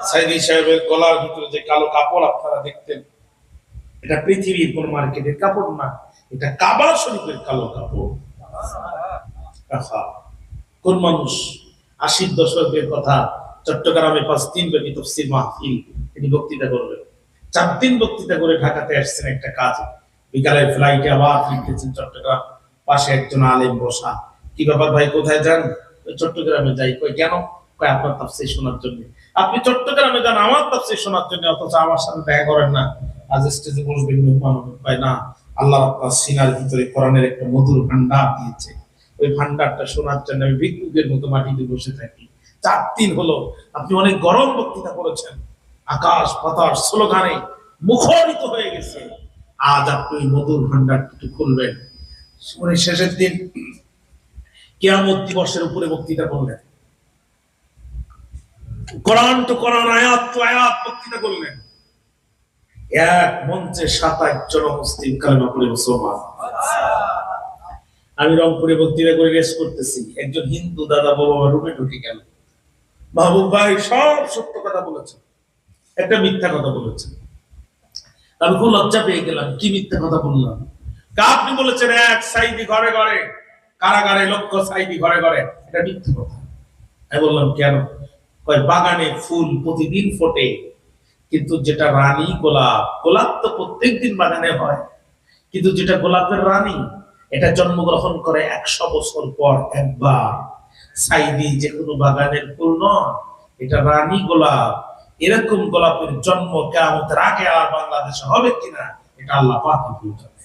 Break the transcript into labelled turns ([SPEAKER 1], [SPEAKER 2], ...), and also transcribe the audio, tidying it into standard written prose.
[SPEAKER 1] সাইদি সাহেবের গলার ভিতরে যে কালো কাপড় আপনারা দেখতেন, এটা পৃথিবীর কোন মার্কেটের কাপড় না, এটা কাবা শরীফের কালো কাপড়। কোন মানুষ ৮০ দশকের কথা, চট্টগ্রামে ৫ দিন ব্যাপী তাফসীর মাহফিল তিনি বক্তৃতা করবেন। ৪ দিন বক্তৃতা করে ঢাকাতে আসছেন একটা কাজে, বিকালের ফ্লাইটে আবার ফিরতেছেন চট্টগ্রাম। পাশে একজন আলেম বসা, কি ব্যাপার ভাই, কোথায় যান? চট্টগ্রামে যাই। কই কেন? কই আপনার তাফসীর শোনার জন্য। আপনি চট্টগ্রামে যান আমার তাফসীর শোনার জন্য, অথচ আমার সাথে দেখা করেন না, আজ স্টেজে বসবেন মেহমান। কয় না, আল্লাহ আপনার সিনার ভিতরে কোরআনের একটা মধুর ভান্ডার দিয়েছে, ওই ভান্ডারটা শোনার জন্য আমি ভিক্ষুকের মতো মাটিতে বসে থাকি। ৪ দিন হলো আপনি অনেক গরম বক্তৃতা করেছেন, আকাশ বাতাস স্লোগানে মুখরিত হয়ে গেছে, আজ আপনি মধুর ভান্ডারটি খুলবেন। শেষের দিন কিয়ামত দিবসের উপরে বক্তৃতা করলেন, কোরআন টু কোরআন, আয়াত টু আয়াত বক্তৃতা করলেন। এক মঞ্চে ২৭ জন মুসলিম কালেমা পড়ে মুসলমান। আমি রংপুরে বক্তৃতা করে রেস করতেছি, একজন হিন্দু দাদা বাবা রুমে ঢুকে গেল। মাহবুব ভাই সব সত্য কথা বলেছেন, একটা মিথ্যা কথা বলেছেন। আমি খুব লজ্জা পেয়ে গেলাম, কি মিথ্যা কথা বললাম? আপনি বলেছেন এক সাইদি ঘরে ঘরে, কারাগারে লক্ষ সাইদি ঘরে ঘরে, এটা মিথ্যা কথা। আমি বললাম কেন? কয় বাগানে ফুল প্রতিদিন ফোটে, কিন্তু যেটা রানী গোলাপ, গোলাপ তো প্রত্যেকদিন বাগানে হয়, কিন্তু যেটা গোলাপের রানী এটা জন্মগ্রহণ করে ১০০ বছর পর একবার। সাইদি যে কোনো বাগানের ফুল নয়, এটা রানী গোলাপ। এরকম গোলাপের জন্ম কিয়ামতের আগে আর বাংলাদেশে হবে কিনা এটা আল্লাহ পাক জানেন।